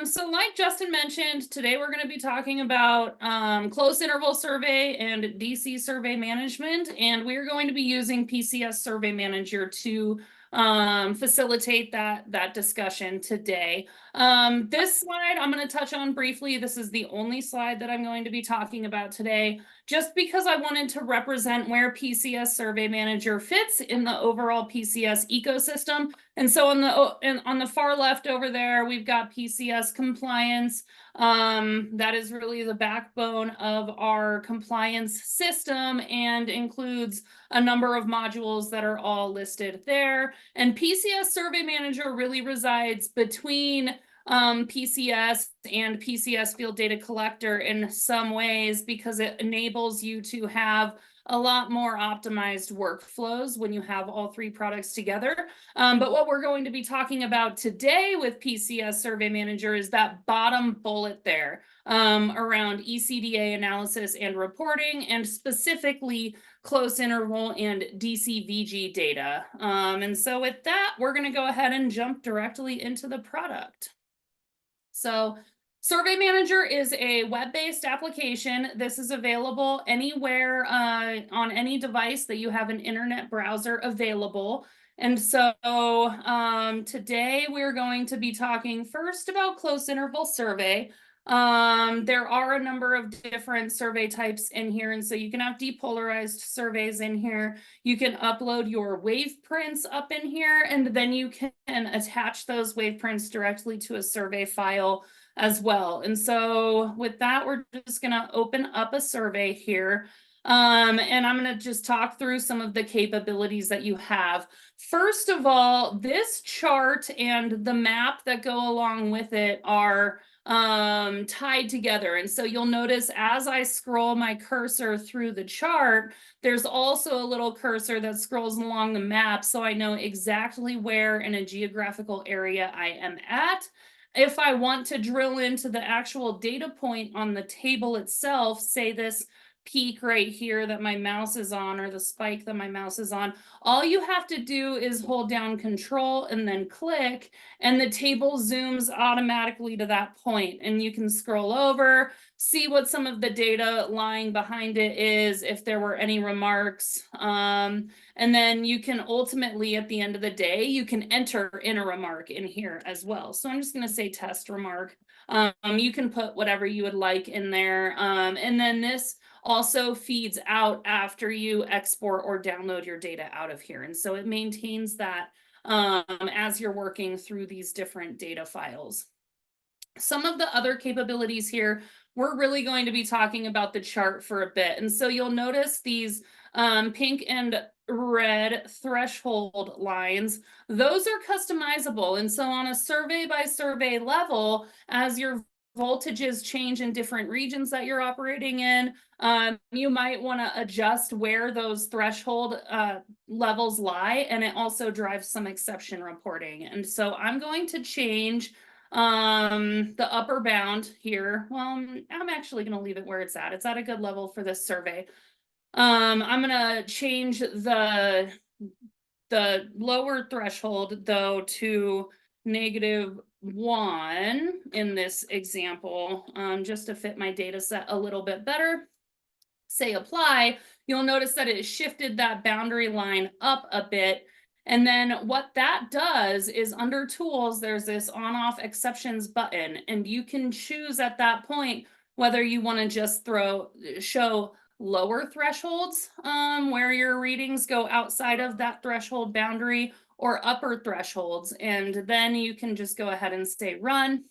So like Justin mentioned, today we're going to be talking about close interval survey and DC survey management, and we're going to be using PCS Survey Manager to facilitate that discussion today. This slide I'm going to touch on briefly. This is the only slide that I'm going to be talking about today, just because I wanted to represent where PCS Survey Manager fits in the overall PCS ecosystem. And so on the far left over there, we've got PCS compliance. That is really the backbone of our compliance system and includes a number of modules that are all listed there. And PCS Survey Manager really resides between PCS and PCS Field Data Collector in some ways, because it enables you to have a lot more optimized workflows when you have all three products together. But what we're going to be talking about today with PCS Survey Manager is that bottom bullet there around ECDA analysis and reporting, and specifically close interval and DCVG data. And so with that, we're going to go ahead and jump directly into the product. So Survey Manager is a web-based application. This is available anywhere on any device that you have an internet browser available. And so today we're going to be talking first about close interval survey. There are a number of different survey types in here, and so you can have depolarized surveys in here. You can upload your wave prints up in here, and then you can attach those wave prints directly to a survey file as well. And so with that, we're just going to open up a survey here. And I'm going to just talk through some of the capabilities that you have. First of all, this chart and the map that go along with it are tied together. And so you'll notice as I scroll my cursor through the chart, there's also a little cursor that scrolls along the map, so I know exactly where in a geographical area I am at. If I want to drill into the actual data point on the table itself, say this peak right here that my mouse is on, or the spike that my mouse is on, all you have to do is hold down Control and then click, and the table zooms automatically to that point. And you can scroll over, see what some of the data lying behind it is, if there were any remarks. And then you can ultimately, at the end of the day, you can enter in a remark in here as well. So I'm just going to say test remark. You can put whatever you would like in there. And then this also feeds out after you export or download your data out of here. And so it maintains that as you're working through these different data files. Some of the other capabilities here, we're really going to be talking about the chart for a bit. And so you'll notice these pink and red threshold lines. Those are customizable. And so on a survey by survey level, as your voltages change in different regions that you're operating in, you might want to adjust where those threshold levels lie, and it also drives some exception reporting. And so I'm going to change the upper bound here. Well, I'm actually going to leave it where it's at. It's at a good level for this survey. I'm going to change the lower threshold though to -1 in this example, just to fit my data set a little bit better. Say apply, you'll notice that it shifted that boundary line up a bit. And then what that does is under tools, there's this on-off exceptions button, and you can choose at that point whether you want to just show lower thresholds where your readings go outside of that threshold boundary, or upper thresholds. And then you can just go ahead and say run.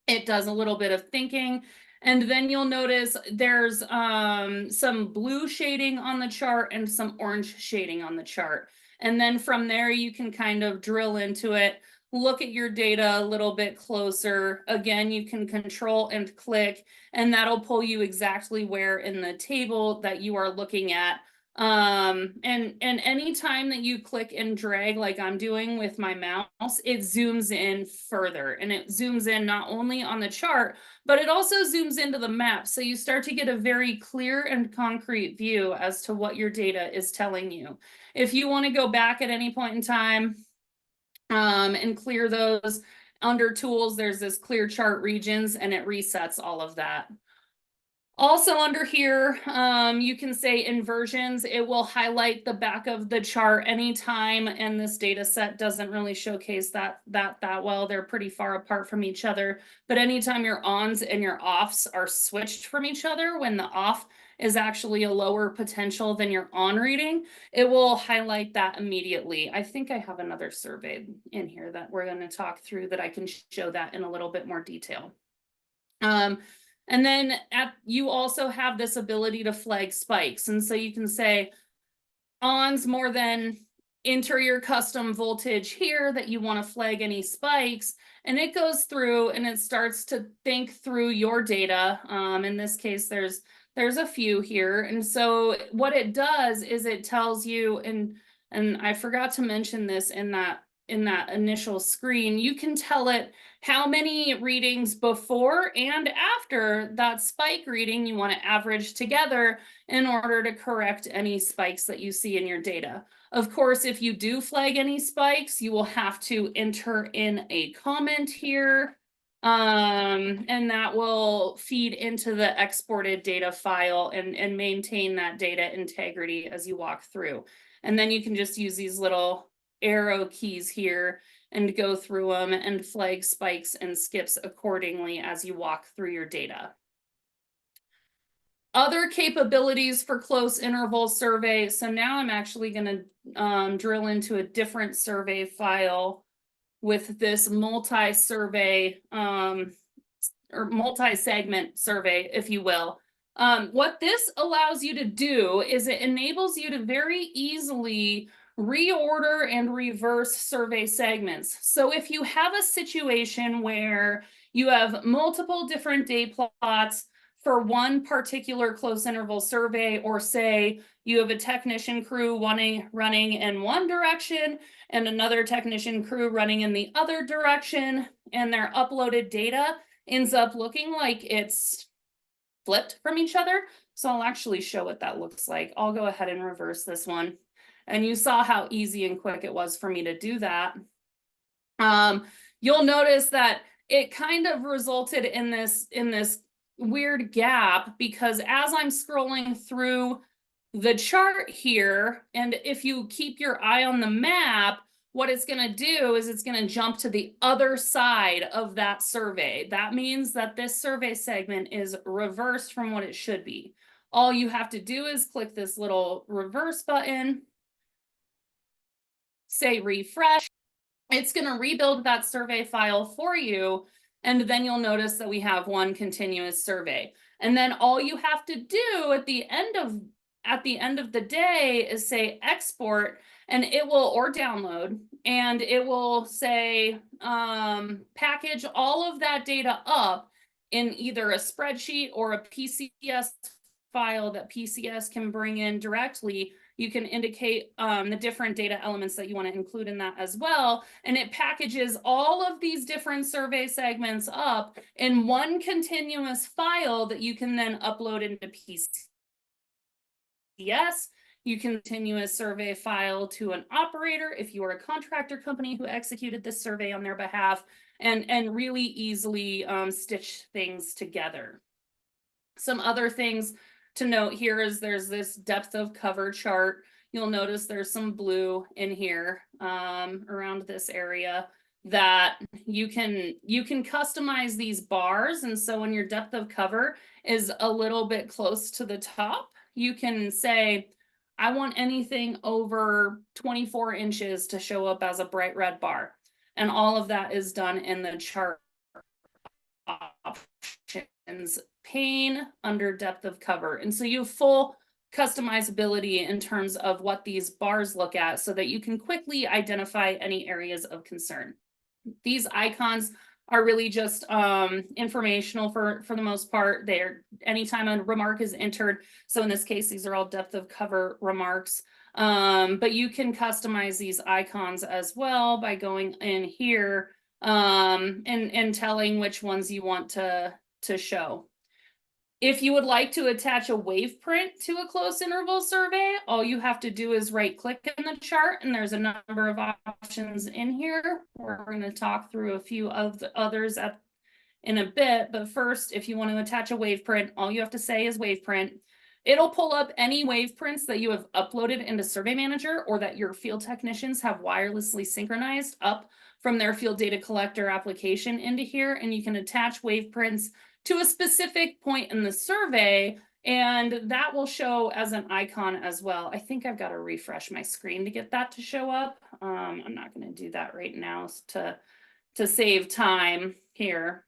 It does a little bit of thinking. And then you'll notice there's some blue shading on the chart and some orange shading on the chart. And then from there, you can kind of drill into it, look at your data a little bit closer. Again, you can control and click, and that'll pull you exactly where in the table that you are looking at. And any time that you click and drag like I'm doing with my mouse, it zooms in further, and it zooms in not only on the chart, but it also zooms into the map. So you start to get a very clear and concrete view as to what your data is telling you. If you want to go back at any point in time and clear those under tools, there's this clear chart regions, and it resets all of that. Also under here, you can say inversions. It will highlight the back of the chart anytime, and this data set doesn't really showcase that well. They're pretty far apart from each other. But anytime your ons and your offs are switched from each other, when the off is actually a lower potential than your on reading, it will highlight that immediately. I think I have another survey in here that we're going to talk through that I can show that in a little bit more detail. And then you also have this ability to flag spikes. And so you can say ons more than enter your custom voltage here that you want to flag any spikes. And it goes through and it starts to think through your data. In this case, there's a few here. And so what it does is it tells you, and I forgot to mention this in that initial screen, you can tell it how many readings before and after that spike reading you want to average together in order to correct any spikes that you see in your data. Of course, if you do flag any spikes, you will have to enter in a comment here, and that will feed into the exported data file and maintain that data integrity as you walk through. And then you can just use these little arrow keys here and go through them and flag spikes and skips accordingly as you walk through your data. Other capabilities for close interval survey. So now I'm actually going to drill into a different survey file with this multi-survey or multi-segment survey, if you will. What this allows you to do is it enables you to very easily reorder and reverse survey segments. So if you have a situation where you have multiple different day plots for one particular close interval survey, or say you have a technician crew running in one direction and another technician crew running in the other direction, and their uploaded data ends up looking like it's flipped from each other. So I'll actually show what that looks like. I'll go ahead and reverse this one. And you saw how easy and quick it was for me to do that. You'll notice that it kind of resulted in this weird gap, because as I'm scrolling through the chart here, and if you keep your eye on the map, what it's going to do is it's going to jump to the other side of that survey. That means that this survey segment is reversed from what it should be. All you have to do is click this little reverse button, say refresh. It's going to rebuild that survey file for you. And then you'll notice that we have one continuous survey. And then all you have to do at the end of the day is say export, and it will, or download, and it will say package all of that data up in either a spreadsheet or a PCS file that PCS can bring in directly. You can indicate the different data elements that you want to include in that as well. And it packages all of these different survey segments up in one continuous file that you can then upload into PCS. You can continuous survey file to an operator if you are a contractor company who executed this survey on their behalf, and really easily stitch things together. Some other things to note here is there's this depth of cover chart. You'll notice there's some blue in here around this area that you can customize these bars. And so when your depth of cover is a little bit close to the top, you can say, I want anything over 24 inches to show up as a bright red bar. And all of that is done in the chart options pane under depth of cover. And so you have full customizability in terms of what these bars look at, so that you can quickly identify any areas of concern. These icons are really just informational for the most part. They're anytime a remark is entered. So in this case, these are all depth of cover remarks. But you can customize these icons as well by going in here and telling which ones you want to show. If you would like to attach a wave print to a close interval survey, all you have to do is right click in the chart, and there's a number of options in here. We're going to talk through a few of the others in a bit, but first, if you want to attach a wave print, all you have to say is wave print. It'll pull up any wave prints that you have uploaded into Survey Manager or that your field technicians have wirelessly synchronized up from their field data collector application into here, and you can attach wave prints to a specific point in the survey, and that will show as an icon as well. I think I've got to refresh my screen to get that to show up. I'm not going to do that right now to save time here.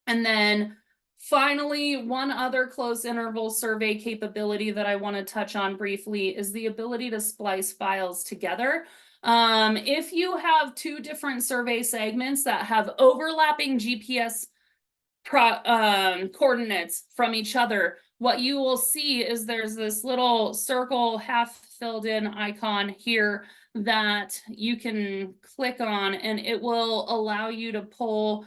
And then finally, one other close interval survey capability that I want to touch on briefly is the ability to splice files together. If you have two different survey segments that have overlapping GPS coordinates from each other, what you will see is there's this little circle half filled in icon here that you can click on, and it will allow you to pull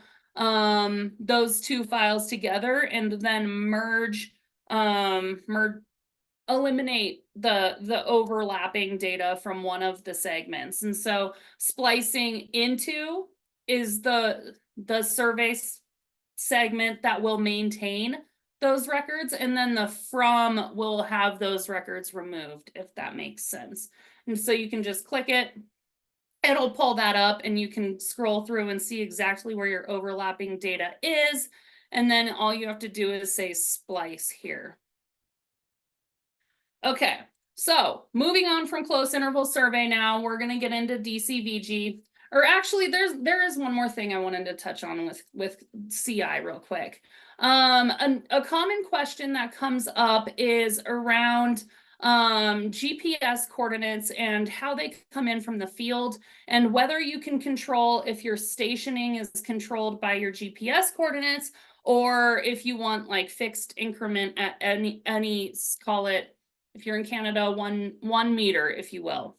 those two files together and then eliminate the overlapping data from one of the segments. And so splicing into is the survey segment that will maintain those records, and then the from will have those records removed, if that makes sense. And so you can just click it, it'll pull that up, and you can scroll through and see exactly where your overlapping data is. And then all you have to do is say splice here. Okay, so moving on from close interval survey now, we're going to get into DCVG. Or actually, there is one more thing I wanted to touch on with CI real quick. A common question that comes up is around GPS coordinates and how they come in from the field, and whether you can control if your stationing is controlled by your GPS coordinates, or if you want like fixed increment at any call it, if you're in Canada, one meter, if you will.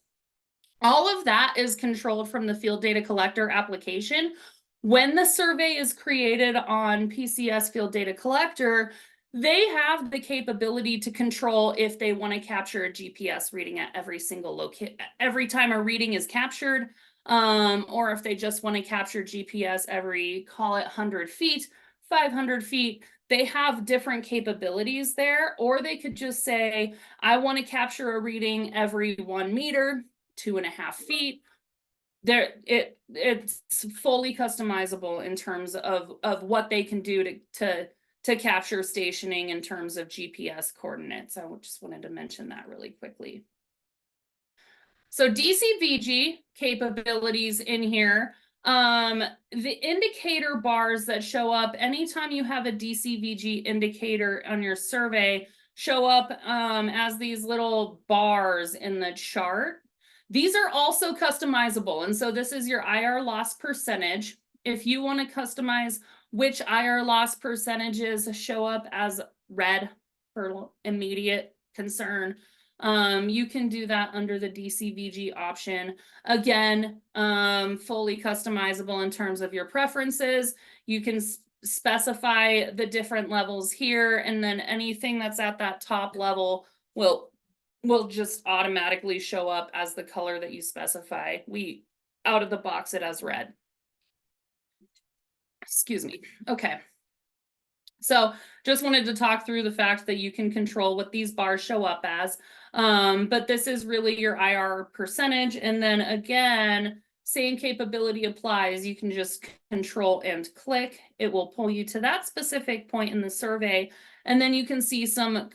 All of that is controlled from the field data collector application. When the survey is created on PCS field data collector, they have the capability to control if they want to capture a GPS reading at every single location, every time a reading is captured, or if they just want to capture GPS every, call it 100 feet, 500 feet. They have different capabilities there, or they could just say, I want to capture a reading every 1 meter, 2.5 feet. It's fully customizable in terms of what they can do to capture stationing in terms of GPS coordinates. I just wanted to mention that really quickly. So DCVG capabilities in here. The indicator bars that show up anytime you have a DCVG indicator on your survey show up as these little bars in the chart. These are also customizable. And so this is your IR loss percentage. If you want to customize which IR loss percentages show up as red for immediate concern, you can do that under the DCVG option. Again, fully customizable in terms of your preferences. You can specify the different levels here, and then anything that's at that top level will just automatically show up as the color that you specify. We out of the box it as red. Excuse me. Okay. So just wanted to talk through the fact that you can control what these bars show up as. But this is really your IR percentage. And then again, same capability applies. You can just control and click. It will pull you to that specific point in the survey. And then you can see some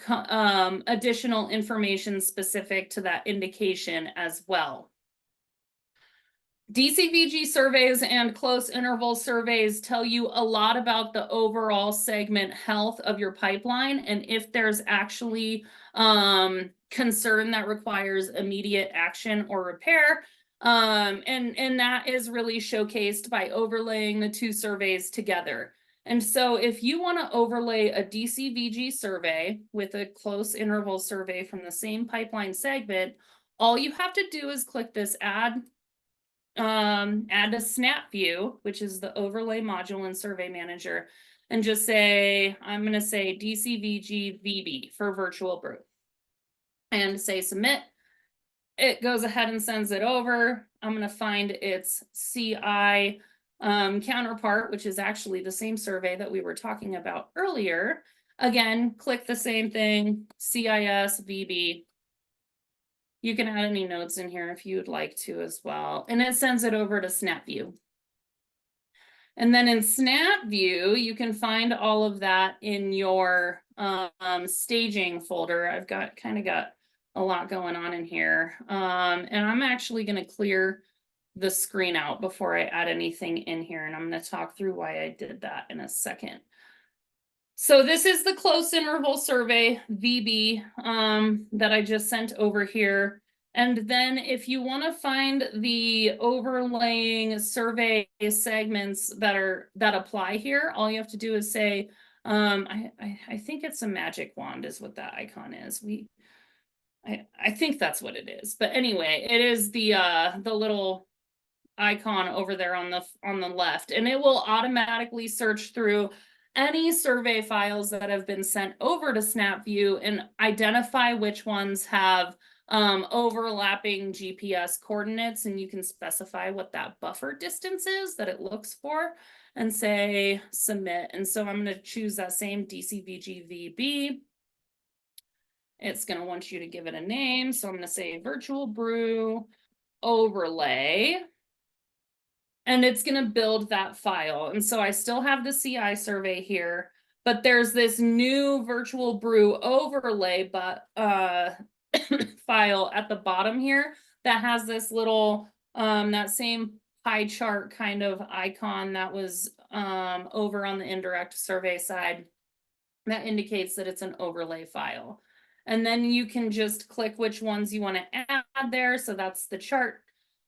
additional information specific to that indication as well. DCVG surveys and close interval surveys tell you a lot about the overall segment health of your pipeline, and if there's actually concern that requires immediate action or repair. And that is really showcased by overlaying the two surveys together. And so if you want to overlay a DCVG survey with a close interval survey from the same pipeline segment, all you have to do is click this add a snap view, which is the overlay module in Survey Manager. and just say, I'm going to say DCVG VB for Virtual Brew and say submit. It goes ahead and sends it over. I'm going to find its CI counterpart, which is actually the same survey that we were talking about earlier. Again, click the same thing, CIS VB. You can add any notes in here if you'd like to as well. And it sends it over to SnapView. And then in SnapView, you can find all of that in your staging folder. I've got a lot going on in here. And I'm actually going to clear the screen out before I add anything in here. And I'm going to talk through why I did that in a second. So this is the close interval survey VB that I just sent over here. And then if you want to find the overlaying survey segments that apply here, all you have to do is say, I think it's a magic wand is what that icon is. I think that's what it is. But anyway, it is the little icon over there on the left, and it will automatically search through any survey files that have been sent over to SnapView and identify which ones have overlapping GPS coordinates, and you can specify what that buffer distance is that it looks for and say submit. And so I'm going to choose that same DCVG VB. It's going to want you to give it a name. So I'm going to say Virtual Brew overlay. And it's going to build that file. And so I still have the CI survey here, but there's this new Virtual Brew overlay file at the bottom here that has this little, that same pie chart kind of icon that was over on the indirect survey side that indicates that it's an overlay file. And then you can just click which ones you want to add there. So that's the chart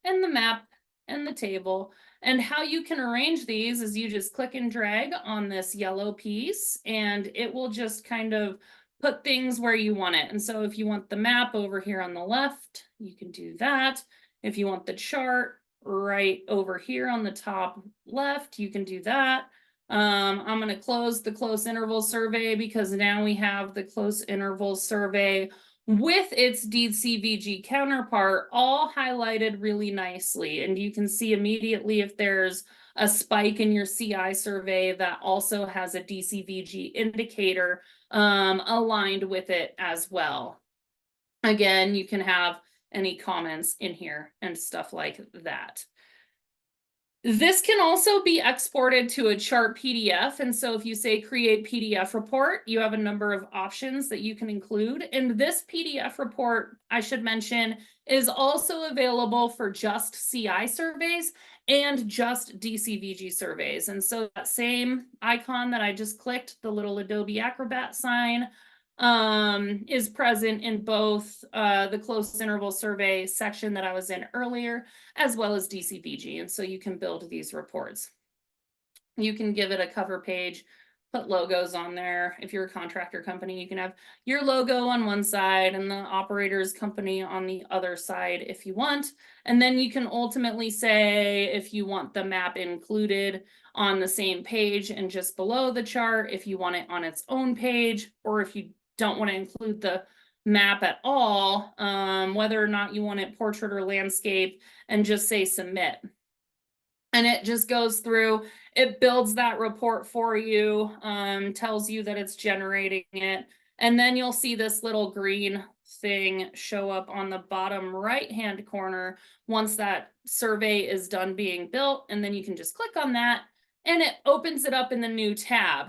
and the map and the table. And how you can arrange these is you just click and drag on this yellow piece and it will just kind of put things where you want it. And so if you want the map over here on the left, you can do that. If you want the chart right over here on the top left, you can do that. I'm going to close the close interval survey because now we have the close interval survey with its DCVG counterpart all highlighted really nicely. And you can see immediately if there's a spike in your CI survey that also has a DCVG indicator aligned with it as well. Again, you can have any comments in here and stuff like that. This can also be exported to a chart PDF. And so if you say create PDF report, you have a number of options that you can include. And this PDF report, I should mention, is also available for just CI surveys and just DCVG surveys. And so that same icon that I just clicked, the little Adobe Acrobat sign, is present in both the close interval survey section that I was in earlier, as well as DCVG. And so you can build these reports. You can give it a cover page, put logos on there. If you're a contractor company, you can have your logo on one side and the operator's company on the other side if you want. And then you can ultimately say if you want the map included on the same page and just below the chart, if you want it on its own page, or if you don't want to include the map at all, whether or not you want it portrait or landscape, and just say submit. And it just goes through, it builds that report for you, tells you that it's generating it. And then you'll see this little green thing show up on the bottom right-hand corner once that survey is done being built. And then you can just click on that and it opens it up in the new tab.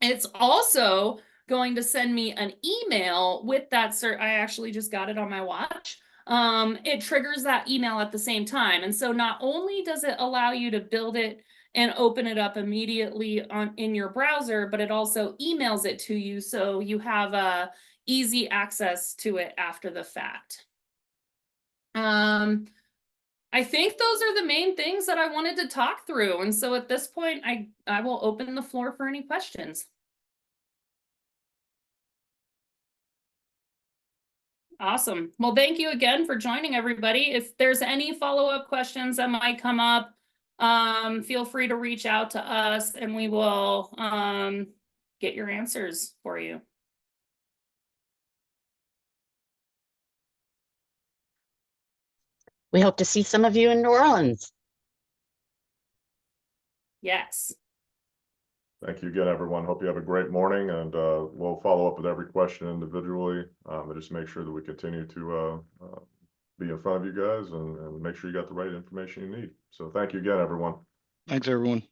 It's also going to send me an email with that I actually just got it on my watch. It triggers that email at the same time. And so not only does it allow you to build it and open it up immediately in your browser, but it also emails it to you. So you have easy access to it after the fact. I think those are the main things that I wanted to talk through. And so at this point, I will open the floor for any questions. Awesome. Well, thank you again for joining, everybody. If there's any follow-up questions that might come up, feel free to reach out to us and we will get your answers for you. We hope to see some of you in New Orleans. Yes. Thank you again, everyone. Hope you have a great morning, and we'll follow up with every question individually. And just make sure that we continue to be in front of you guys and make sure you got the right information you need. So thank you again, everyone. Thanks, everyone.